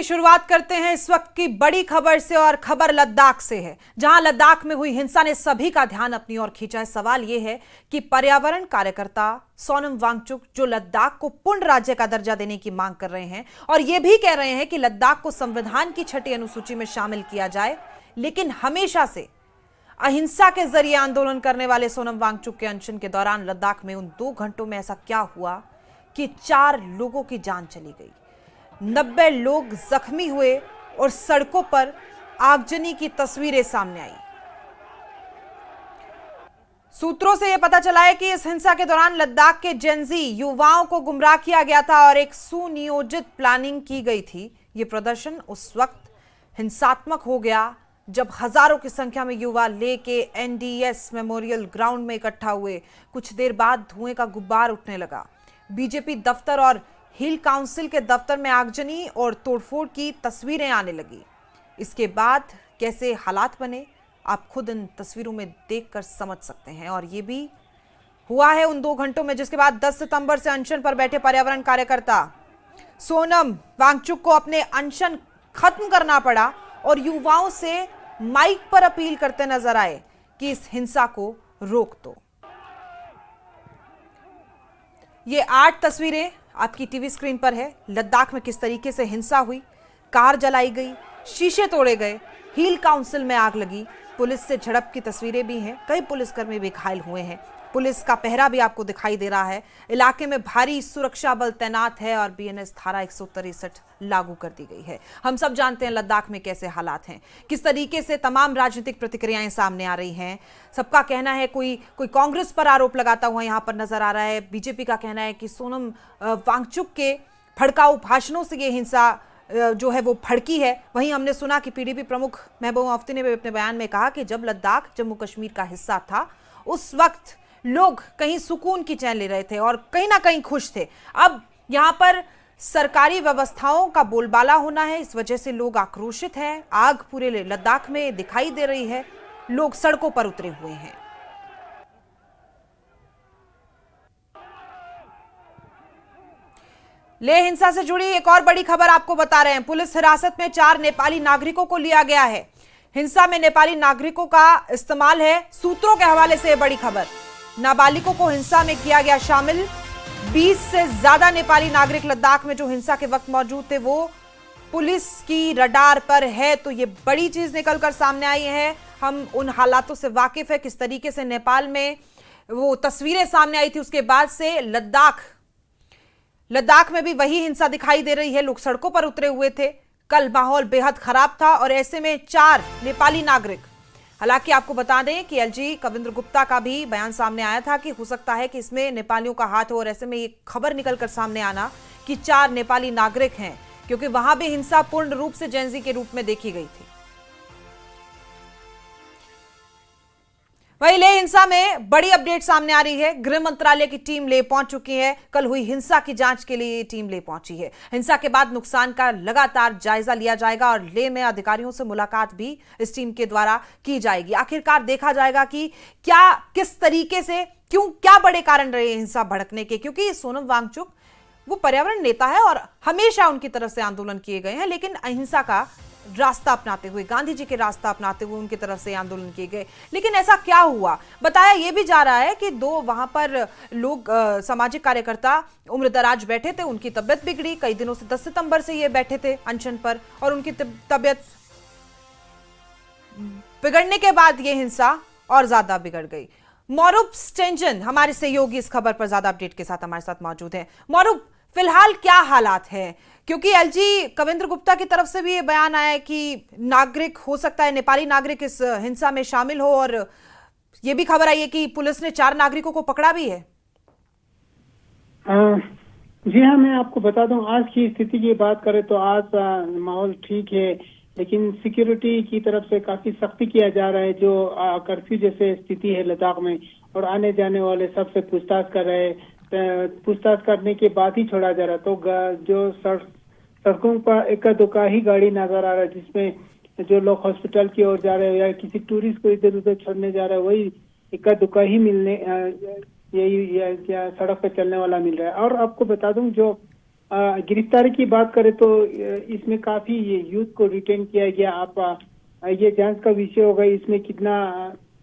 शुरुआत करते हैं इस वक्त की बड़ी खबर से और खबर लद्दाख से है, जहां लद्दाख में हुई हिंसा ने सभी का ध्यान अपनी ओर खींचा है। सवाल यह है कि पर्यावरण कार्यकर्ता सोनम वांगचुक जो लद्दाख को पूर्ण राज्य का दर्जा देने की मांग कर रहे हैं और यह भी कह रहे हैं कि लद्दाख को संविधान की 6ठी अनुसूची में शामिल किया जाए, लेकिन हमेशा से अहिंसा के जरिए आंदोलन करने वाले सोनम वांगचुक के अनशन के दौरान लद्दाख में उन 2 घंटों में ऐसा क्या हुआ कि 4 लोगों की जान चली गई, 90 लोग जख्मी हुए और सड़कों पर आगजनी की तस्वीरें सामने आई। सूत्रों से यह पता चला है कि इस हिंसा के दौरान लद्दाख के जेनजी युवाओं को गुमराह किया गया था और एक सुनियोजित प्लानिंग की गई थी। यह प्रदर्शन उस वक्त हिंसात्मक हो गया जब हजारों की संख्या में युवा लेके एनडीएस मेमोरियल ग्राउंड में इकट्ठा हुए। कुछ देर बाद धुएं का गुब्बार उठने लगा। बीजेपी दफ्तर और हिल काउंसिल के दफ्तर में आगजनी और तोड़फोड़ की तस्वीरें आने लगी। इसके बाद कैसे हालात बने आप खुद इन तस्वीरों में देखकर समझ सकते हैं। और ये भी हुआ है उन 2 घंटों में जिसके बाद 10 सितंबर से अनशन पर बैठे पर्यावरण कार्यकर्ता सोनम वांगचुक को अपने अनशन खत्म करना पड़ा और युवाओं से माइक पर अपील करते नजर आए कि इस हिंसा को रोक दो। ये 8 तस्वीरें आपकी टीवी स्क्रीन पर है। लद्दाख में किस तरीके से हिंसा हुई, कार जलाई गई, शीशे तोड़े गए, हील काउंसिल में आग लगी, पुलिस से झड़प की तस्वीरें भी हैं। कई पुलिसकर्मी भी घायल हुए हैं। पुलिस का पहरा भी आपको दिखाई दे रहा है। इलाके में भारी सुरक्षा बल तैनात है और बीएनएस धारा 163 लागू कर दी गई है। हम सब जानते हैं लद्दाख में कैसे हालात हैं, किस तरीके से तमाम राजनीतिक प्रतिक्रियाएं सामने आ रही हैं। सबका कहना है कोई कांग्रेस पर आरोप लगाता हुआ यहां पर नजर आ रहा है। बीजेपी का कहना है कि सोनम वांगचुक के भड़काऊ भाषणों से ये हिंसा जो है वो भड़की है। वहीं हमने सुना कि पीडीपी प्रमुख महबूबा मुफ्ती ने भी अपने बयान में कहा कि जब लद्दाख जम्मू कश्मीर का हिस्सा था उस वक्त लोग कहीं सुकून की चैन ले रहे थे और कहीं ना कहीं खुश थे। अब यहां पर सरकारी व्यवस्थाओं का बोलबाला होना है, इस वजह से लोग आक्रोशित हैं। आग पूरे लद्दाख में दिखाई दे रही है, लोग सड़कों पर उतरे हुए हैं। लेह हिंसा से जुड़ी एक और बड़ी खबर आपको बता रहे हैं। पुलिस हिरासत में 4 नेपाली नागरिकों को लिया गया है। हिंसा में नेपाली नागरिकों का इस्तेमाल है। सूत्रों के हवाले से बड़ी खबर, नाबालिगों को हिंसा में किया गया शामिल। 20 से ज्यादा नेपाली नागरिक लद्दाख में जो हिंसा के वक्त मौजूद थे वो पुलिस की रडार पर है। तो ये बड़ी चीज निकलकर सामने आई है। हम उन हालातों से वाकिफ है किस तरीके से नेपाल में वो तस्वीरें सामने आई थी। उसके बाद से लद्दाख में भी वही हिंसा दिखाई दे रही है। लोग सड़कों पर उतरे हुए थे। कल माहौल बेहद खराब था और ऐसे में 4 नेपाली नागरिक, हालांकि आपको बता दें कि एलजी कविंद्र गुप्ता का भी बयान सामने आया था कि हो सकता है कि इसमें नेपालियों का हाथ हो और ऐसे में ये खबर निकलकर सामने आना कि 4 नेपाली नागरिक हैं, क्योंकि वहां भी हिंसा पूर्ण रूप से जेनजी के रूप में देखी गई थी। वहीं लेह हिंसा में बड़ी अपडेट सामने आ रही है। गृह मंत्रालय की टीम लेह पहुंच चुकी है। कल हुई हिंसा की जांच के लिए टीम लेह पहुंची है। हिंसा के बाद नुकसान का लगातार जायजा लिया जाएगा और लेह में अधिकारियों से मुलाकात भी इस टीम के द्वारा की जाएगी। आखिरकार देखा जाएगा कि किस तरीके से क्या बड़े कारण रहे हिंसा भड़कने के, क्योंकि सोनम वांगचुक वो पर्यावरण नेता है और हमेशा उनकी तरफ से आंदोलन किए गए हैं, लेकिन अहिंसा का रास्ता अपनाते हुए, गांधी जी के रास्ता अपनाते हुए उनकी तरफ से आंदोलन किए गए। लेकिन ऐसा क्या हुआ, बताया यह भी जा रहा है कि 2 वहां पर लोग सामाजिक कार्यकर्ता उम्रदराज बैठे थे, उनकी तबियत बिगड़ी। कई दिनों से 10 सितंबर से ये बैठे थे अनशन पर और उनकी तबियत बिगड़ने के बाद ये हिंसा और ज्यादा बिगड़ गई। मौरूफ स्टेंजन हमारे सहयोगी इस खबर पर ज्यादा अपडेट के साथ हमारे साथ मौजूद है। मौरूफ, फिलहाल क्या हालात हैं, क्योंकि एलजी कविंद्र गुप्ता की तरफ से भी ये बयान आया है कि नागरिक हो सकता है, नेपाली नागरिक इस हिंसा में शामिल हो, और ये भी खबर आई है कि पुलिस ने 4 नागरिकों को पकड़ा भी है। जी हाँ, मैं आपको बता दूं, आज की स्थिति की बात करें तो आज माहौल ठीक है, लेकिन सिक्योरिटी की तरफ से काफी सख्ती किया जा रहा है। जो कर्फ्यू जैसे स्थिति है लद्दाख में, और आने जाने वाले सबसे पूछताछ कर रहे हैं। पूछताछ करने के बाद ही छोड़ा जा रहा। तो जो सड़कों पर इक्का दुक्का ही गाड़ी नजर आ रहा है, जिसमें जो लोग हॉस्पिटल की ओर जा रहे हैं या किसी टूरिस्ट को इधर उधर छोड़ने जा रहे हैं, वही इक्का दुक्का ही मिलने यही सड़क पे चलने वाला मिल रहा है। और आपको बता दूं, जो गिरफ्तारी की बात करें तो इसमें काफी ये यूथ को रिटेन किया गया। आप ये जांच का विषय होगा इसमें कितना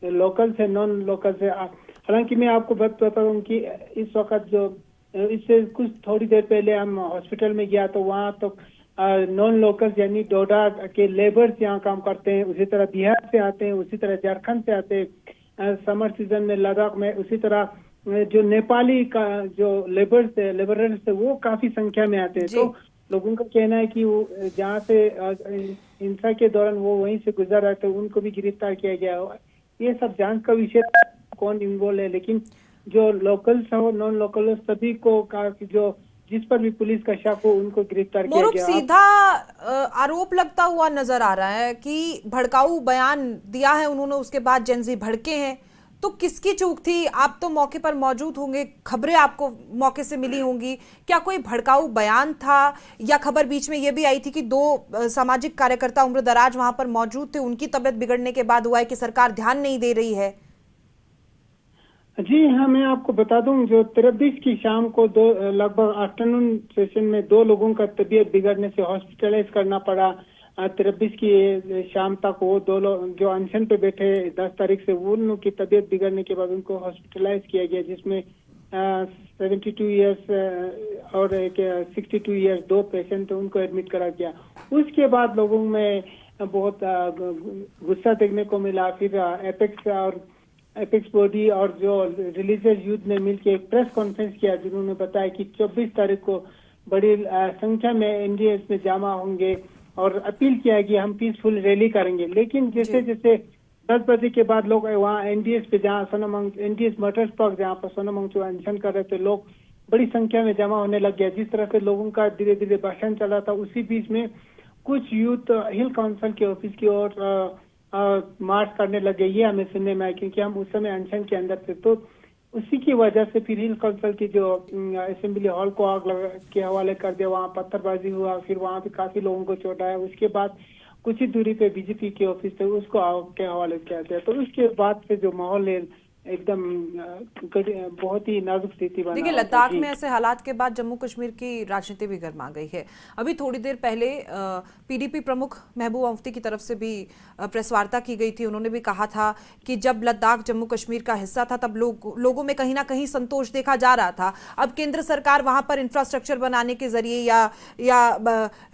लोकल से नॉन लोकल से। हालांकि मैं आपको बता दूं कि इस वक्त जो इससे कुछ थोड़ी देर पहले हम हॉस्पिटल में गया तो वहाँ तो नॉन लोकल्स यानी डोडा के लेबर्स यहाँ काम करते हैं, उसी तरह बिहार से आते हैं, उसी तरह झारखंड से आते हैं समर सीजन में लद्दाख में, उसी तरह जो नेपाली का जो लेबरर्स है वो काफी संख्या में आते हैं। तो लोगों का कहना है कि वो जहाँ से हिंसा के दौरान वो वहीं से गुजर रहे थे उनको भी गिरफ्तार किया गया। ये सब जांच का विषय कौन इन्वॉल्व है, लेकिन जो लोकल्स हो नॉन लोकल हो सभी को जो जिस पर भी पुलिस का शक हो उनको गिरफ्तार किया गया। सीधा आरोप लगता हुआ नजर आ रहा है कि भड़काऊ बयान दिया है उन्होंने, उसके बाद जेंजी भड़के हैं। तो किसकी चूक थी? आप तो मौके पर मौजूद होंगे, खबरें आपको मौके से मिली होंगी। क्या कोई भड़काऊ बयान था या खबर बीच में यह भी आई थी कि 2 सामाजिक कार्यकर्ता उम्रदराज वहां पर मौजूद थे, उनकी तबीयत बिगड़ने के बाद हुआ है कि सरकार ध्यान नहीं दे रही है? जी हाँ, मैं आपको बता दूं जो 23 की शाम को लगभग आफ्टरनून सेशन में 2 लोगों का तबीयत बिगड़ने से हॉस्पिटलाइज करना पड़ा। 23 की शाम तक वो 2 लोग जो अनशन पे बैठे 10 तारीख से वो उनकी तबीयत बिगड़ने के बाद उनको हॉस्पिटलाइज किया गया, जिसमें 72 इयर्स और एक 62 इयर्स 2 पेशेंट उनको एडमिट करा गया। उसके बाद लोगों में बहुत गुस्सा देखने को मिला। फिर एपेक्स बॉडी और जो रिलीजियस यूथ ने मिलकर एक प्रेस कॉन्फ्रेंस किया जिन्होंने बताया कि 24 तारीख को बड़ी संख्या में एनडीएस में जमा होंगे और अपील किया कि हम पीसफुल रैली करेंगे। लेकिन जैसे जैसे 10 बजे के बाद लोग वहाँ एनडीएस पे जहाँ सोनामंग एनडीएस मोटर्स पार्क जहाँ पर सोनामंग जो अनशन कर रहे थे लोग बड़ी संख्या में जमा होने लग गया। जिस तरह से लोगों का धीरे धीरे भाषण चला था उसी बीच में कुछ यूथ हिल काउंसिल के ऑफिस की ओर मार्च करने लगे। ये हमें सुनने में आया क्योंकि हम उस समय अनशन के अंदर थे। तो उसी की वजह से फिर हिल काउंसिल की जो असेंबली हॉल को आग के हवाले कर दिया, वहाँ पत्थरबाजी हुआ, फिर वहाँ भी काफी लोगों को चोट आया। उसके बाद कुछ ही दूरी पे बीजेपी के ऑफिस थे उसको आग के हवाले किया गया। तो उसके बाद से जो माहौल है एकदम बहुत ही नाजुक स्थिति बना। देखिए, लद्दाख में ऐसे हालात के बाद जम्मू कश्मीर की राजनीति भी गर्मा गई है। अभी थोड़ी देर पहले पीडीपी प्रमुख महबूबा मुफ्ती की तरफ से भी प्रेस वार्ता की गई थी। उन्होंने भी कहा था कि जब लद्दाख जम्मू कश्मीर का हिस्सा था तब लोगों में कहीं ना कहीं संतोष देखा जा रहा था। अब केंद्र सरकार वहां पर इंफ्रास्ट्रक्चर बनाने के जरिए या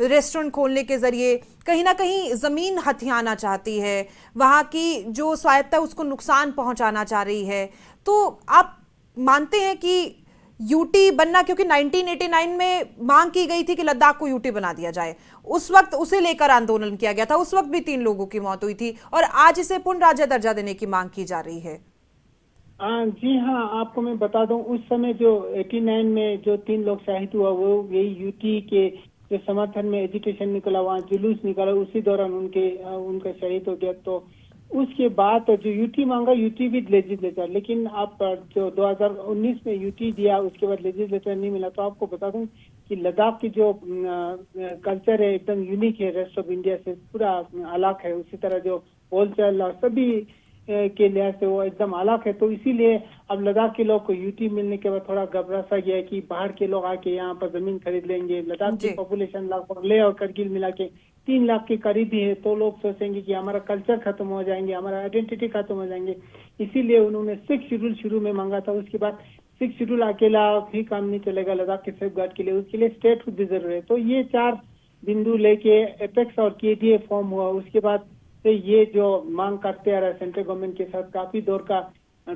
रेस्टोरेंट खोलने के जरिए कहीं ना कहीं जमीन हथियाना चाहती है, वहां की जो स्वायत्तता उसको नुकसान पहुंचाना चाह रही है। तो आप मानते हैं कि यूटी बनना, क्योंकि 1989 में मांग की गई थी कि लद्दाख को यूटी बना दिया जाए, उस वक्त उसे लेकर आंदोलन किया गया था, उस वक्त भी 3 लोगों की मौत हुई थी और आज इसे पूर्ण राज्य दर्जा देने की मांग की जा रही है। जी हाँ, आपको मैं बता दूं उस समय जो 89 में जो 3 लोग शहीद हुआ वो यही यूटी के जो समर्थन में एजुकेशन निकला, वहाँ जुलूस निकला, उसी दौरान उनका शहीद हो गया। तो उसके बाद तो जो यूटी मांगा यूटी विद लेजिस्लेचर, लेकिन आप जो 2019 में यूटी दिया उसके बाद लेजिस्लेचर नहीं मिला। तो आपको बता दूं कि लद्दाख की जो कल्चर है एकदम यूनिक है, रेस्ट ऑफ इंडिया से पूरा अलग है। उसी तरह जो होलसेल और सभी के लिहाज से वो एकदम अलग है। तो इसीलिए अब लद्दाख के लोग को यूटी मिलने के बाद थोड़ा घबरा सा गया कि बाहर के लोग आके यहाँ पर जमीन खरीद लेंगे। लद्दाख की पॉपुलेशन लगभग लेह और करगिल मिला के 3 लाख के करीब ही है। तो लोग सोचेंगे कि हमारा कल्चर खत्म हो जाएंगे, हमारा आइडेंटिटी खत्म हो जाएंगे। इसीलिए उन्होंने 6 शेड्यूल शुरू में मांगा था। उसके बाद 6 शेड्यूल अकेला भी काम नहीं चलेगा लद्दाख के सेफ गार्ड के लिए, उसके लिए स्टेटहुड भी जरूरी है। तो ये 4 बिंदु लेके एपेक्स और केडीए फॉर्म हुआ। उसके बाद से ये जो मांग करते आ रहा है सेंट्रल गवर्नमेंट के साथ, काफी दौर का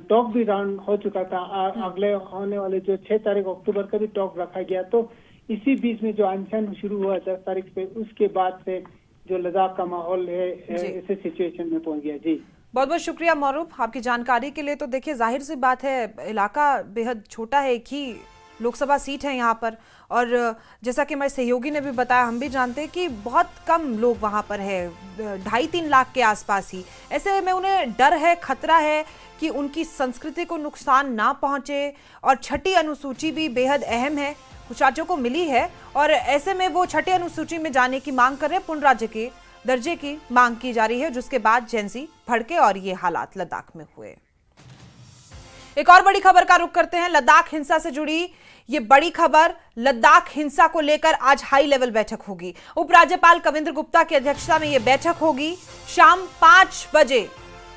टॉक भी राउंड हो चुका था। अगले होने वाले जो 6 तारीख अक्टूबर का भी टॉक रखा गया। तो इसी बीच में जो अनशन शुरू हुआ 10 तारीख पे, उसके बाद से जो लद्दाख का माहौल है ऐसे सिचुएशन में पहुंच गया। जी बहुत बहुत शुक्रिया मौरूफ आपकी जानकारी के लिए। तो देखिए, जाहिर सी बात है इलाका बेहद छोटा है, एक ही लोकसभा सीट है यहाँ पर, और जैसा कि हमारे सहयोगी ने भी बताया, हम भी जानते हैं कि बहुत कम लोग वहाँ पर है, 2.5-3 लाख के आसपास ही। ऐसे में उन्हें डर है, खतरा है कि उनकी संस्कृति को नुकसान ना पहुँचे। और 6ठी अनुसूची भी बेहद अहम है, कुछ राज्यों को मिली है, और ऐसे में वो 6ठी अनुसूची में जाने की मांग कर रहे हैं, पूर्ण राज्य के दर्जे की मांग की जा रही है, जिसके बाद जेंजी भड़के और ये हालात लद्दाख में हुए। एक और बड़ी खबर का रुख करते हैं। लद्दाख हिंसा से जुड़ी ये बड़ी खबर, लद्दाख हिंसा को लेकर आज हाई लेवल बैठक होगी। उपराज्यपाल कविंद्र गुप्ता की अध्यक्षता में यह बैठक होगी। शाम 5 बजे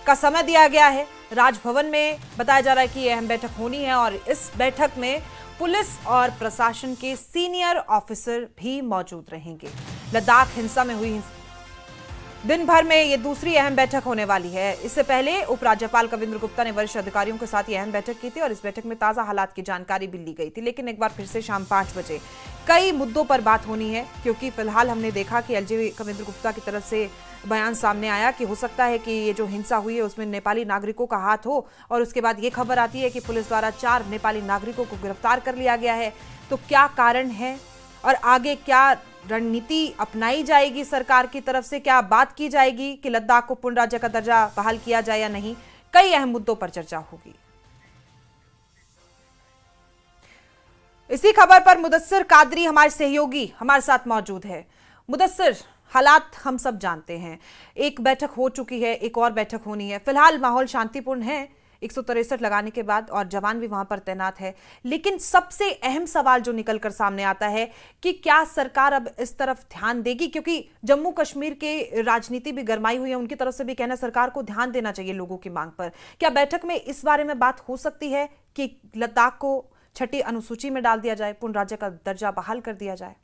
का समय दिया गया है। राजभवन में बताया जा रहा है कि यह अहम बैठक होनी है और इस बैठक में पुलिस और प्रशासन के सीनियर ऑफिसर भी मौजूद रहेंगे। लद्दाख हिंसा में हुई दिन भर में ये दूसरी अहम बैठक होने वाली है। इससे पहले उपराज्यपाल कविंद्र गुप्ता ने वरिष्ठ अधिकारियों के साथ ये अहम बैठक की थी और इस बैठक में ताजा हालात की जानकारी भी ली गई थी। लेकिन एक बार फिर से शाम 5 बजे कई मुद्दों पर बात होनी है, क्योंकि फिलहाल हमने देखा कि एलजी कविंद्र गुप्ता की तरफ से बयान सामने आया कि हो सकता है कि ये जो हिंसा हुई है उसमें नेपाली नागरिकों का हाथ हो, और उसके बाद ये खबर आती है कि पुलिस द्वारा 4 नेपाली नागरिकों को गिरफ्तार कर लिया गया है। तो क्या कारण है और आगे क्या रणनीति अपनाई जाएगी सरकार की तरफ से, क्या बात की जाएगी कि लद्दाख को पूर्ण राज्य का दर्जा बहाल किया जाए या नहीं, कई अहम मुद्दों पर चर्चा होगी। इसी खबर पर मुदस्सिर कादरी हमारे सहयोगी हमारे साथ मौजूद है। मुदस्सिर, हालात हम सब जानते हैं, एक बैठक हो चुकी है, एक और बैठक होनी है। फिलहाल माहौल शांतिपूर्ण है 163 लगाने के बाद और जवान भी वहां पर तैनात है। लेकिन सबसे अहम सवाल जो निकलकर सामने आता है कि क्या सरकार अब इस तरफ ध्यान देगी, क्योंकि जम्मू कश्मीर के राजनीति भी गरमाई हुई है, उनकी तरफ से भी कहना सरकार को ध्यान देना चाहिए लोगों की मांग पर। क्या बैठक में इस बारे में बात हो सकती है कि लद्दाख को 6ठी अनुसूची में डाल दिया जाए, पूर्ण राज्य का दर्जा बहाल कर दिया जाए?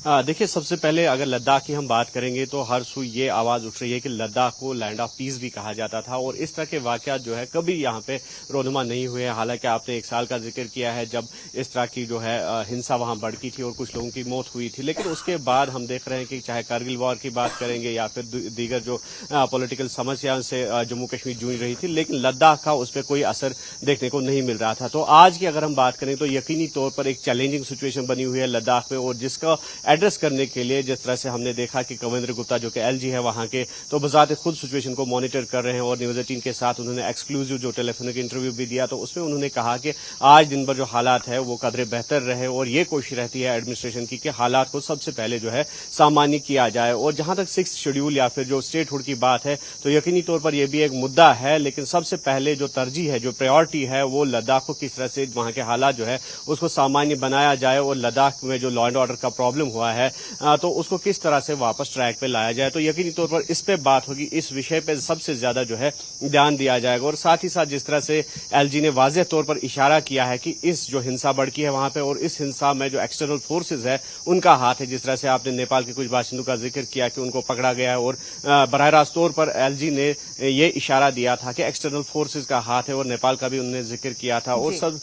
देखिए, सबसे पहले अगर लद्दाख की हम बात करेंगे तो हर सुई ये आवाज उठ रही है कि लद्दाख को लैंड ऑफ पीस भी कहा जाता था और इस तरह के वाकयात जो है कभी यहाँ पे रोनुमा नहीं हुए हैं। हालांकि आपने 1 साल का जिक्र किया है जब इस तरह की जो है हिंसा वहां भड़की थी और कुछ लोगों की मौत हुई थी, लेकिन उसके बाद हम देख रहे हैं कि चाहे कारगिल वॉर की बात करेंगे या फिर दीगर जो पॉलिटिकल समस्याओं से जम्मू कश्मीर जूझ रही थी, लेकिन लद्दाख का उस पर कोई असर देखने को नहीं मिल रहा था। तो आज की अगर हम बात करें तो यकीनी तौर पर एक चैलेंजिंग सिचुएशन बनी हुई है लद्दाख में, और जिसका एड्रेस करने के लिए जिस तरह से हमने देखा कि कविंद्र गुप्ता जो कि एलजी है वहां के, तो बजाते खुद सिचुएशन को मॉनिटर कर रहे हैं और न्यूज 18 के साथ उन्होंने एक्सक्लूसिव जो टेलीफोनिक इंटरव्यू भी दिया, तो उसमें उन्होंने कहा कि आज दिन भर जो हालात है वो कदरे बेहतर रहे और ये कोशिश रहती है एडमिनिस्ट्रेशन की कि हालात को सबसे पहले जो है सामान्य किया जाए। और जहां तक 6th शेड्यूल या फिर जो स्टेटहुड की बात है तो यकीनी तौर पर यह भी एक मुद्दा है, लेकिन सबसे पहले जो तरजीह है, जो प्रायोरिटी है, वो लद्दाख को किस तरह से वहां के हालात जो है उसको सामान्य बनाया जाए और लद्दाख में जो लॉ एंड ऑर्डर का प्रॉब्लम हुआ है तो उसको किस तरह से वापस ट्रैक पे लाया जाए। तो यकीनी तौर पर इस पे बात होगी, इस विषय पे सबसे ज्यादा जो है ध्यान दिया जाएगा। और साथ ही साथ जिस तरह से एलजी ने वाज़ेह तौर पर इशारा किया है कि इस जो हिंसा भड़की है वहां पे और इस हिंसा में जो एक्सटर्नल फोर्सेज है उनका हाथ है, जिस तरह से आपने नेपाल के कुछ बाशिंदों का जिक्र किया कि उनको पकड़ा गया है और बराह रास्त तौर पर एलजी ने ये इशारा दिया था कि एक्सटर्नल फोर्सेज का हाथ है और नेपाल का भी उन्होंने जिक्र किया था। और सब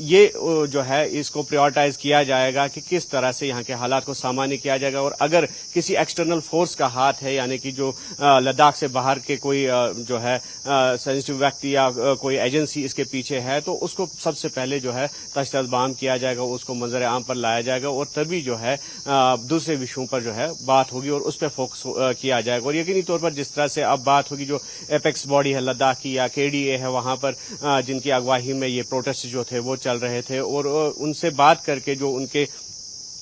ये जो है इसको प्रायोरिटाइज किया जाएगा कि किस तरह से यहाँ के हालात को सामान्य किया जाएगा, और अगर किसी एक्सटर्नल फोर्स का हाथ है यानी कि जो लद्दाख से बाहर के कोई जो है सेंसिटिव व्यक्ति या कोई एजेंसी इसके पीछे है तो उसको सबसे पहले जो है तश्त-ए-बाम किया जाएगा, उसको मंजर आम पर लाया जाएगा और तभी जो है दूसरे विषयों पर जो है बात होगी और उस पर फोकस किया जाएगा। और यकीनी तौर पर जिस तरह से अब बात होगी जो एपेक्स बॉडी है लद्दाख की या केडीए है वहां पर जिनकी अगवाई में ये प्रोटेस्ट जो थे वो चल रहे थे, और उनसे बात करके जो उनके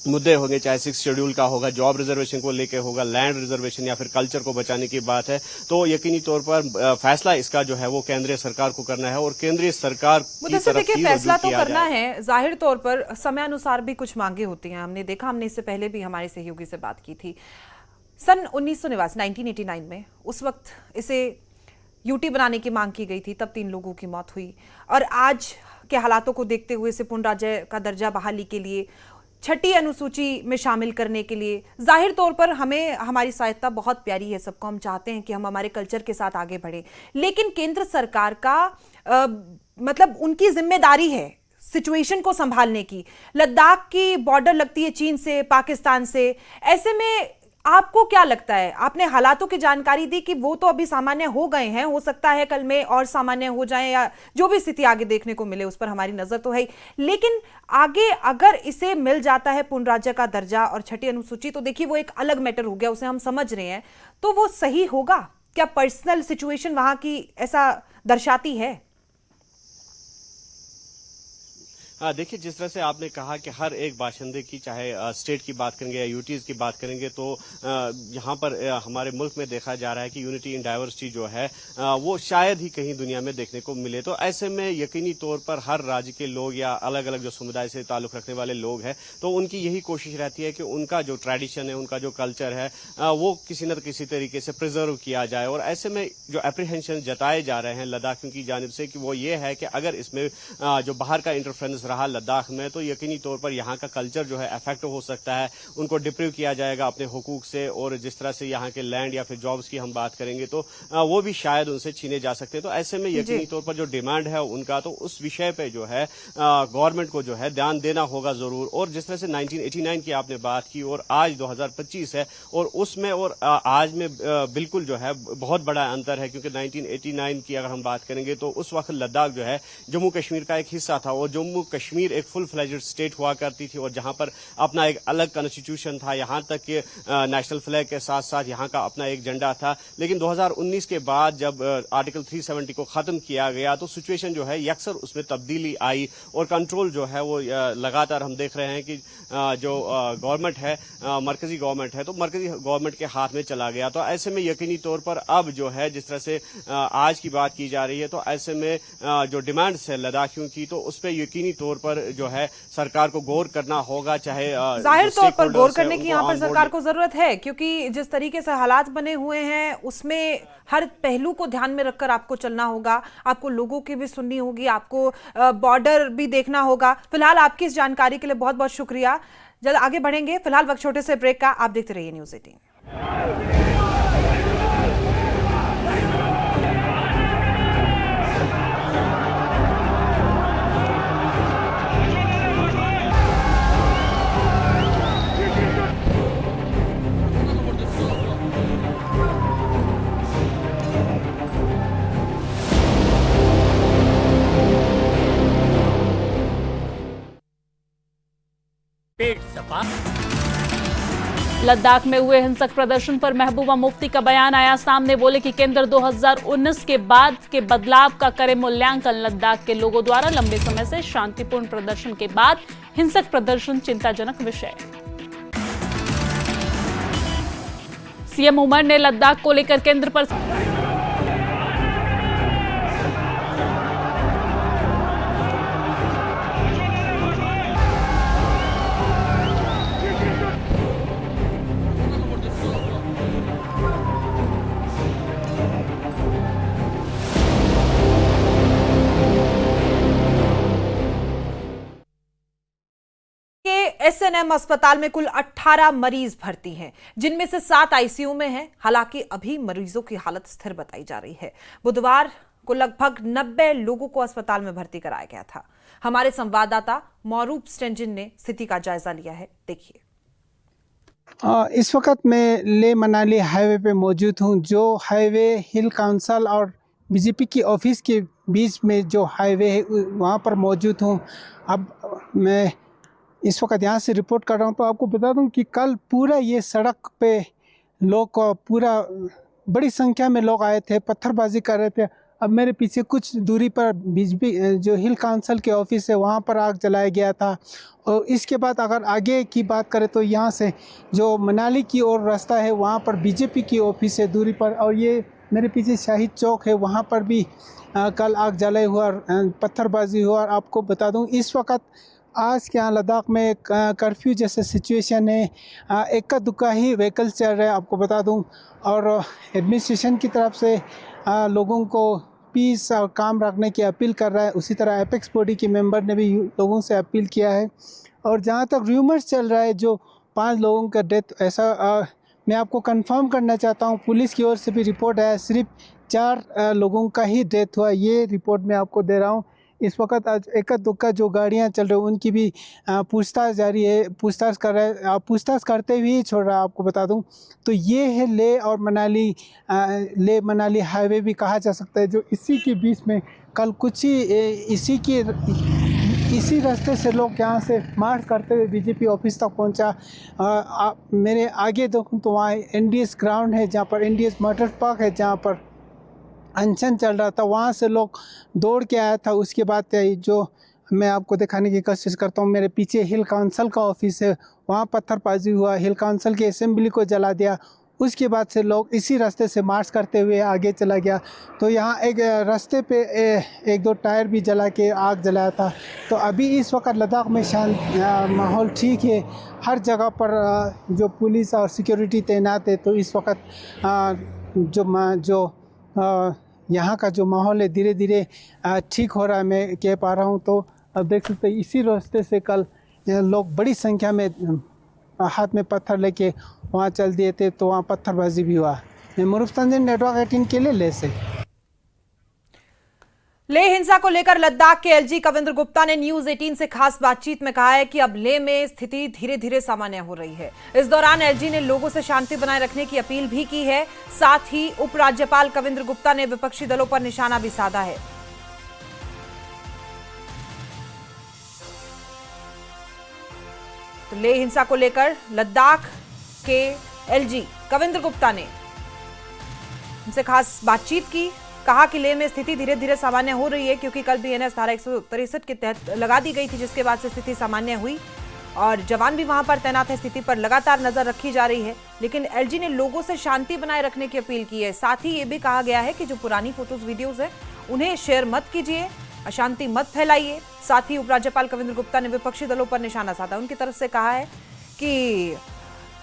मुद्दे होंगे, चाहे 6th शेड्यूल का होगा, जॉब रिजर्वेशन को लेकर होगा, लैंड रिजर्वेशन या फिर कल्चर को बचाने की बात है, तो यकीनी तौर पर फैसला इसका जो है वो केंद्रीय सरकार को करना है और केंद्रीय सरकार की तरफ देखिए फैसला तो करना है, जाहिर तौर पर समय अनुसार भी कुछ मांगे होती हैं। हमने देखा, हमने इससे पहले भी हमारे सहयोगी से बात की थी सन 1989 में, उस वक्त इसे यूटी बनाने की मांग की गई थी, तब 3 लोगों की मौत हुई। और आज के हालातों को देखते हुए इसे पूर्ण राज्य का दर्जा बहाली के लिए, 6ठी अनुसूची में शामिल करने के लिए, जाहिर तौर पर हमें हमारी स्वायत्ता बहुत प्यारी है, सबको हम चाहते हैं कि हम हमारे कल्चर के साथ आगे बढ़ें, लेकिन केंद्र सरकार का मतलब उनकी जिम्मेदारी है सिचुएशन को संभालने की। लद्दाख की बॉर्डर लगती है चीन से, पाकिस्तान से, ऐसे में आपको क्या लगता है? आपने हालातों की जानकारी दी कि वो तो अभी सामान्य हो गए हैं, हो सकता है कल में और सामान्य हो जाए या जो भी स्थिति आगे देखने को मिले उस पर हमारी नजर तो है ही, लेकिन आगे अगर इसे मिल जाता है पूर्ण राज्य का दर्जा और 6ठी अनुसूची, तो देखिए वो एक अलग मैटर हो गया, उसे हम समझ रहे हैं, तो वो सही होगा क्या? पर्सनल सिचुएशन वहां की ऐसा दर्शाती है? देखिए, जिस तरह से आपने कहा कि हर एक बाशिंदे की, चाहे स्टेट की बात करेंगे या यूटीज की बात करेंगे, तो यहाँ पर हमारे मुल्क में देखा जा रहा है कि यूनिटी इन डाइवर्सिटी जो है वो शायद ही कहीं दुनिया में देखने को मिले। तो ऐसे में यकीनी तौर पर हर राज्य के लोग या अलग अलग जो समुदाय से ताल्लुक रखने वाले लोग हैं, तो उनकी यही कोशिश रहती है कि उनका जो ट्रेडिशन है, उनका जो कल्चर है, वो किसी न किसी तरीके से प्रिजर्व किया जाए। और ऐसे में जो एप्रीहेंशन जताए जा रहे हैं लद्दाखियों की जानिब से कि वो ये है कि अगर इसमें जो बाहर का इंटरफेरेंस रहा लद्दाख में, तो यकीनी तौर पर यहाँ का कल्चर जो है अफेक्ट हो सकता है, उनको डिप्रीव किया जाएगा अपने हुकूक से। और जिस तरह से यहाँ के लैंड या फिर जॉब्स की हम बात करेंगे, तो वो भी शायद उनसे छीने जा सकते हैं। तो ऐसे में यकीनी तौर पर जो डिमांड है उनका, तो उस विषय पे जो है गवर्नमेंट को जो है ध्यान देना होगा जरूर। और जिस तरह से 1989 की आपने बात की और आज 2025 है, और उसमें और आज में बिल्कुल जो है बहुत बड़ा अंतर है, क्योंकि 1989 की अगर हम बात करेंगे तो उस वक्त लद्दाख जो है जम्मू कश्मीर का एक हिस्सा था, और जम्मू कश्मीर एक फुल फ्लेज्ड स्टेट हुआ करती थी, और जहां पर अपना एक अलग कॉन्स्टिट्यूशन था, यहां तक कि नेशनल फ्लैग के साथ साथ यहां का अपना एक झंडा था। लेकिन 2019 के बाद जब आर्टिकल 370 को खत्म किया गया, तो सिचुएशन जो है यकसर उसमें तब्दीली आई, और कंट्रोल जो है वो लगातार हम देख रहे हैं कि जो गवर्नमेंट है, मरकजी गवर्नमेंट है, तो मरकजी गवर्नमेंट के हाथ में चला गया। तो ऐसे में यकीनी तौर पर अब जो है जिस तरह से आज की बात की जा रही है, तो ऐसे में जो डिमांड्स है लद्दाखियों की, तो उस पर यकीनी तौर पर जो है सरकार को गौर करना होगा। चाहे जाहिर तौर पर गौर करने की यहाँ पर सरकार को जरूरत है, क्योंकि जिस तरीके से हालात बने हुए हैं उसमें हर पहलू को ध्यान में रखकर आपको चलना होगा, आपको लोगों की भी सुननी होगी, आपको बॉर्डर भी देखना होगा। फिलहाल आपकी इस जानकारी के लिए बहुत बहुत शुक्रिया। जल्द आगे बढ़ेंगे, फिलहाल वक्त छोटे से ब्रेक का। आप देखते रहिए न्यूज़ 18। लद्दाख में हुए हिंसक प्रदर्शन पर महबूबा मुफ्ती का बयान आया सामने। बोले कि केंद्र 2019 के बाद के बदलाव का करे मूल्यांकन। लद्दाख के लोगों द्वारा लंबे समय से शांतिपूर्ण प्रदर्शन के बाद हिंसक प्रदर्शन चिंताजनक विषय। सीएम उमर ने लद्दाख को लेकर केंद्र पर एसएनएम अस्पताल में कुल 18 मरीज भर्ती हैं, जिनमें से 7 आईसीयू में हैं। हालांकि अभी मरीजों की हालत स्थिर बताई जा रही है। बुधवार को लगभग 90 लोगों को अस्पताल में भर्ती कराया गया था। हमारे संवाददाता मौरूफ स्टेंजिन ने स्थिति का जायजा लिया है, देखिए। इस वक्त मैं ले मनाली हाईवे पे मौजूद हूँ, जो हाईवे हिल काउंसिल और बीजेपी की ऑफिस के बीच में जो हाईवे है वहाँ पर मौजूद हूँ। अब मैं इस वक्त यहाँ से रिपोर्ट कर रहा हूँ। तो आपको बता दूँ कि कल पूरा ये सड़क पे लोग पूरा बड़ी संख्या में लोग आए थे, पत्थरबाजी कर रहे थे। अब मेरे पीछे कुछ दूरी पर बीजेपी जो हिल काउंसिल के ऑफिस है वहाँ पर आग जलाया गया था। और इसके बाद अगर आगे की बात करें तो यहाँ से जो मनाली की ओर रास्ता है वहाँ पर बीजेपी की ऑफिस है दूरी पर। और ये मेरे पीछे शाहिद चौक है, वहाँ पर भी कल आग जलाए हुआ, पत्थरबाजी हुआ। और आपको बता दूँ इस वक्त आज के यहाँ लद्दाख में कर्फ्यू जैसे सिचुएशन है, इक्का दुक्का ही व्हीकल चल रहे हैं आपको बता दूं। और एडमिनिस्ट्रेशन की तरफ से लोगों को पीस और काम रखने की अपील कर रहा है। उसी तरह एपेक्स बॉडी के मेंबर ने भी लोगों से अपील किया है। और जहाँ तक र्यूमर्स चल रहा है जो 5 लोगों का डेथ, ऐसा मैं आपको कंफर्म करना चाहता हूँ। पुलिस की ओर से भी रिपोर्ट है, सिर्फ 4 लोगों का ही डेथ हुआ, ये रिपोर्ट मैं आपको दे रहा हूँ। इस वक्त आज इक्का दुक्का जो गाड़ियाँ चल रही हैं उनकी भी पूछताछ जारी है, पूछताछ कर रहे हैं, पूछताछ करते हुए ही छोड़ रहा है आपको बता दूं। तो ये है ले और मनाली, ले मनाली हाईवे भी कहा जा सकता है, जो इसी के बीच में कल कुछ ही इसी रास्ते से लोग यहाँ से मार्च करते हुए बीजेपी ऑफिस तक पहुँचा। मेरे आगे देखूँ तो वहाँ एनडीएस ग्राउंड है, जहाँ पर एनडीएस मोटर पार्क है, जहाँ पर अनशन चल रहा था। वहाँ से लोग दौड़ के आया था। उसके बाद जो मैं आपको दिखाने की कोशिश करता हूँ। मेरे पीछे हिल काउंसिल का ऑफिस है, वहाँ पत्थरबाजी हुआ, हिल काउंसिल की असेंबली को जला दिया। उसके बाद से लोग इसी रास्ते से मार्च करते हुए आगे चला गया। तो यहाँ एक रास्ते पे एक दो टायर भी जला के आग जलाया था। तो अभी इस वक्त लद्दाख में शांत माहौल ठीक है। हर जगह पर जो पुलिस और सिक्योरिटी तैनात है। तो इस वक्त जो यहाँ का जो माहौल है धीरे धीरे ठीक हो रहा है, मैं कह पा रहा हूँ। तो अब देख सकते हैं इसी रास्ते से कल लोग बड़ी संख्या में हाथ में पत्थर लेके वहाँ चल दिए थे, तो वहाँ पत्थरबाजी भी हुआ। मैं मुरूफ तंजीम, नेटवर्क 18 के लिए ले से। लेह हिंसा को लेकर लद्दाख के एलजी कविंद्र गुप्ता ने न्यूज 18 से खास बातचीत में कहा है कि अब लेह में स्थिति धीरे धीरे सामान्य हो रही है। इस दौरान एलजी ने लोगों से शांति बनाए रखने की अपील भी की है। साथ ही उपराज्यपाल कविंद्र गुप्ता ने विपक्षी दलों पर निशाना भी साधा है। तो लेह हिंसा को लेकर लद्दाख के एलजी कविंद्र गुप्ता ने उनसे खास बातचीत की। कहा कि लेह में स्थिति धीरे धीरे सामान्य हो रही है, क्योंकि कल बीएनएस धारा 163 के तहत लगा दी गई थी, जिसके बाद से स्थिति सामान्य हुई और जवान भी वहां पर तैनात है। स्थिति पर लगातार नजर रखी जा रही है, लेकिन एलजी ने लोगों से शांति बनाए रखने की अपील की है। साथ ही ये भी कहा गया है कि जो पुरानी फोटोज वीडियोज है उन्हें शेयर मत कीजिए, अशांति मत फैलाइए। साथ ही उपराज्यपाल कविंद्र गुप्ता ने विपक्षी दलों पर निशाना साधा। उनकी तरफ से कहा है कि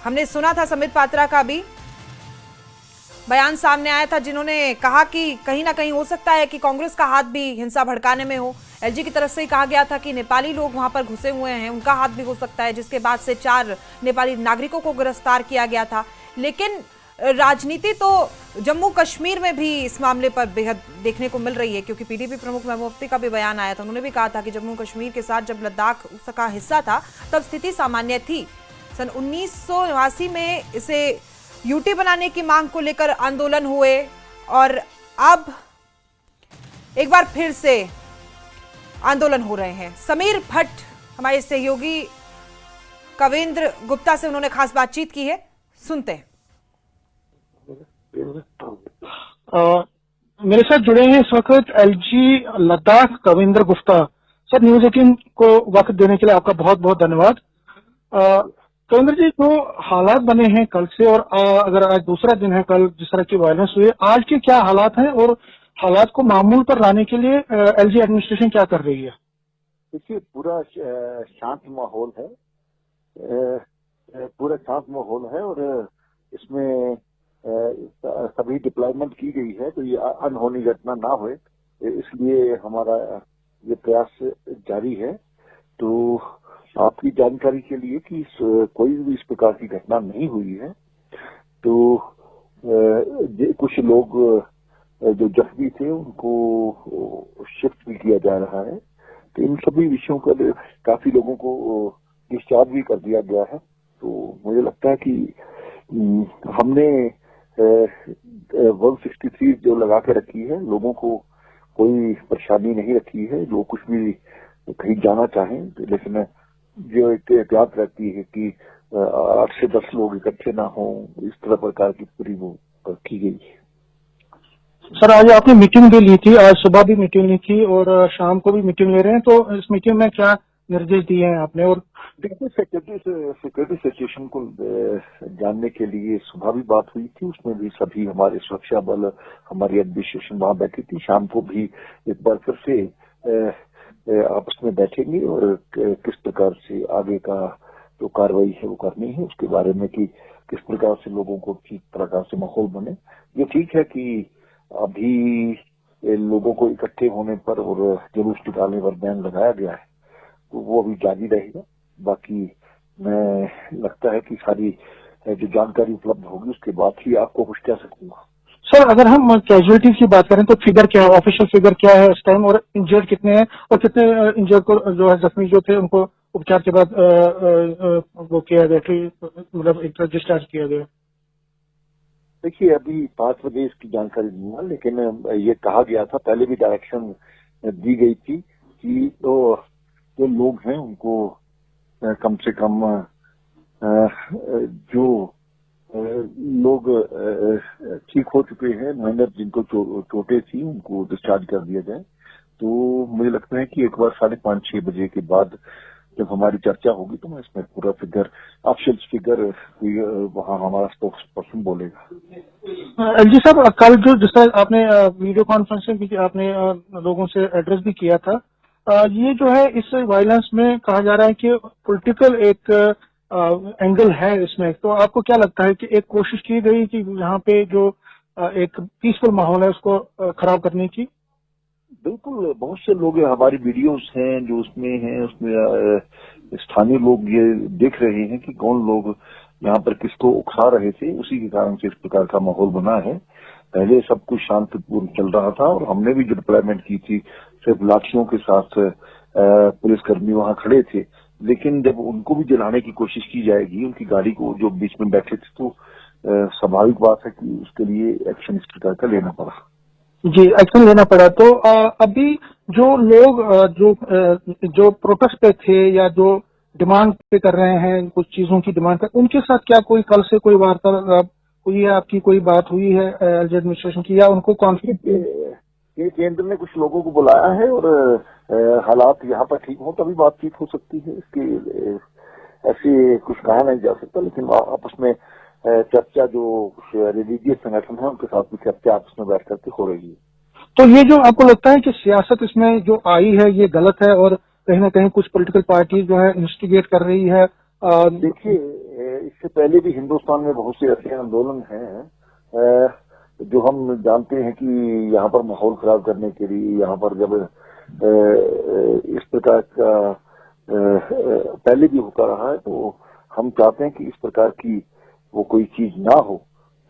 हमने सुना था संबित पात्रा का भी बयान सामने आया था, जिन्होंने कहा कि कहीं ना कहीं हो सकता है कि कांग्रेस का हाथ भी हिंसा भड़काने में हो। एलजी की तरफ से ही कहा गया था कि नेपाली लोग वहां पर घुसे हुए हैं, उनका हाथ भी हो सकता है, जिसके बाद से 4 नेपाली नागरिकों को गिरफ्तार किया गया था। लेकिन राजनीति तो जम्मू कश्मीर में भी इस मामले पर बेहद देखने को मिल रही है, क्योंकि पीडीपी प्रमुख महबूबा मुफ्ती का भी बयान आया था। उन्होंने भी कहा था कि जम्मू कश्मीर के साथ जब लद्दाख उसका हिस्सा था तब स्थिति सामान्य थी। सन 1989 में इसे यूटी बनाने की मांग को लेकर आंदोलन हुए और अब एक बार फिर से आंदोलन हो रहे हैं। समीर भट्ट हमारे सहयोगी कविंद्र गुप्ता से उन्होंने खास बातचीत की है, सुनते हैं। मेरे साथ जुड़े हैं इस वक्त LG Ladakh Kavinder Gupta. Sir, news 18 को वक्त देने के लिए आपका बहुत बहुत धन्यवाद। कविंद्र जी, जो हालात बने हैं कल से और अगर आज दूसरा दिन है, कल जिस तरह की वायलेंस हुई है, आज के क्या हालात हैं और हालात को मामूल पर लाने के लिए एलजी एडमिनिस्ट्रेशन क्या कर रही है? देखिए, पूरा शांत माहौल है, पूरा शांत माहौल है और इसमें सभी डिप्लॉयमेंट की गई है, तो ये अनहोनी घटना ना हो, इसलिए हमारा ये प्रयास जारी है। तो आपकी जानकारी के लिए कि कोई भी इस प्रकार की घटना नहीं हुई है। तो कुछ लोग जो जख्मी थे उनको शिफ्ट भी किया जा रहा है। तो इन सभी विषयों पर काफी लोगों को डिस्चार्ज भी कर दिया गया है। तो मुझे लगता है कि हमने 163 जो लगा के रखी है, लोगों को कोई परेशानी नहीं रखी है। जो कुछ भी कहीं जाना चाहें, लेकिन जो एक एहतियात रहती है कि 8 से 10 लोग इकट्ठे ना हो, इस तरह प्रकार की पूरी वो की गई है। सर, आज आपने मीटिंग भी ली थी, आज सुबह भी मीटिंग ली थी और शाम को भी मीटिंग ले रहे हैं, तो इस मीटिंग में क्या निर्देश दिए हैं आपने? और देखिए, सिक्योरिटी सिचुएशन को जानने के लिए सुबह भी बात हुई थी, उसमें भी सभी हमारे सुरक्षा बल, हमारी एडमिनिस्ट्रेशन वहां बैठी थी। शाम को भी एक बार फिर से आपस में बैठेंगे और किस प्रकार से आगे का जो कार्रवाई है वो करनी है, उसके बारे में कि किस प्रकार से लोगों को ठीक प्रकार से माहौल बने। ये ठीक है कि अभी लोगों को इकट्ठे होने पर और जुलूस निकालने पर बैन लगाया गया है, तो वो अभी जारी रहेगा। बाकी मैं लगता है कि सारी जो जानकारी उपलब्ध होगी उसके बाद ही आपको कुछ कह सकूंगा। सर, अगर हम कैजुअलिटीज की बात करें तो फिगर क्या है, ऑफिशियल फिगर क्या है इस टाइम, और इंजर्ड कितने हैं और कितने इंजर्ड को जो है जख्मी जो थे उनको उपचार के बाद वो किया गया, मतलब एक डिस्चार्ज किया गया? देखिए, अभी 5 बजे इसकी जानकारी नहीं है, लेकिन ये कहा गया था, पहले भी डायरेक्शन दी गई थी कि तो जो लोग हैं उनको कम से कम जो लोग ठीक हो चुके हैं, माइनर जिनको चोटें थी, उनको डिस्चार्ज कर दिया जाए। तो मुझे लगता है कि एक बार 5:30-6 बजे के बाद जब हमारी चर्चा होगी तो मैं इसमें पूरा फिगर, ऑफिशियल फिगर वहाँ हमारा स्पोक्स पर्सन बोलेगा। एलजी साहब, कल जो जिस तरह आपने वीडियो कॉन्फ्रेंसिंग भी आपने लोगों से एड्रेस भी किया था, ये जो है इस वायलेंस में कहा जा रहा है कि पॉलिटिकल एक एंगल है इसमें, तो आपको क्या लगता है कि एक कोशिश की गई कि यहाँ पे जो एक पीसफुल माहौल है उसको खराब करने की? बिल्कुल, बहुत से लोग, हमारी वीडियोस हैं जो उसमें स्थानीय लोग ये देख रहे हैं कि कौन लोग यहाँ पर किसको उकसा रहे थे, उसी के कारण से इस प्रकार का माहौल बना है। पहले सब कुछ शांतिपूर्ण चल रहा था और हमने भी जो डिप्लॉयमेंट की थी सिर्फ लाठियों के साथ पुलिसकर्मी वहां खड़े थे, लेकिन जब उनको भी जलाने की कोशिश की जाएगी, उनकी गाड़ी को जो बीच में बैठे थे, तो स्वाभाविक बात है कि उसके लिए एक्शन इस प्रकार का लेना पड़ा। जी, एक्शन लेना पड़ा। तो अभी जो लोग जो प्रोटेस्ट पे थे या जो डिमांड पे कर रहे हैं, कुछ चीजों की डिमांड कर, उनके साथ क्या कोई कल से कोई वार्तालाप हुई है, आपकी कोई बात हुई है एलजी एडमिनिस्ट्रेशन की, या उनको कॉन्फ्लिक्ट? ये केंद्र ने कुछ लोगों को बुलाया है और हालात यहाँ पर ठीक हो तभी बातचीत हो सकती है। इसकी ऐसे कुछ कहा नहीं जा सकता, लेकिन आपस में चर्चा जो रिलीजियस संगठन है उनके साथ भी चर्चा आपस में बैठ करके हो रही है। तो ये जो आपको लगता है कि सियासत इसमें जो आई है ये गलत है और कहीं ना कहीं कुछ पॉलिटिकल पार्टी जो है इंस्टिगेट कर रही है? देखिए, इससे पहले भी हिंदुस्तान में बहुत से ऐसे आंदोलन हैं जो हम जानते हैं कि यहाँ पर माहौल खराब करने के लिए, यहाँ पर जब इस प्रकार का पहले भी होता रहा है, तो हम चाहते हैं कि इस प्रकार की वो कोई चीज ना हो,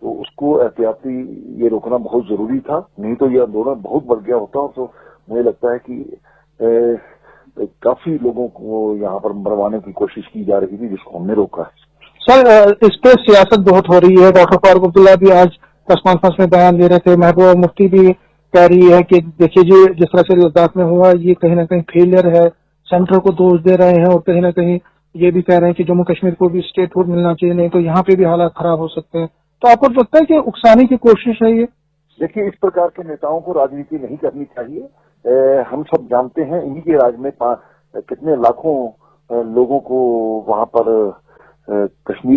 तो उसको एहतियाती ये रोकना बहुत जरूरी था, नहीं तो ये आंदोलन बहुत बढ़ गया होता। तो मुझे लगता है कि काफी लोगों को यहाँ पर मरवाने की कोशिश की जा रही थी, जिसको हमने रोका है। सर, इस पे सियासत बहुत हो रही है। डॉक्टर फारूक अब्दुल्ला भी आज प्रेस कॉन्फ्रेंस में बयान दे रहे थे, महबूबा मुफ्ती भी कह रही है कि देखिए जी, जिस तरह से लद्दाख में हुआ ये कहीं ना कहीं फेलियर है, सेंटर को दोष दे रहे हैं, और कहीं ना कहीं ये भी कह रहे हैं कि जम्मू कश्मीर को भी स्टेटहुड मिलना चाहिए, नहीं तो यहाँ पे भी हालात खराब हो सकते हैं। तो आपको लगता है कि उकसाने की कोशिश है ये? देखिए, इस प्रकार के नेताओं को राजनीति नहीं करनी चाहिए। हम सब जानते हैं इन्हीं के राज में कितने लाखों लोगों को वहां पर कश्मीर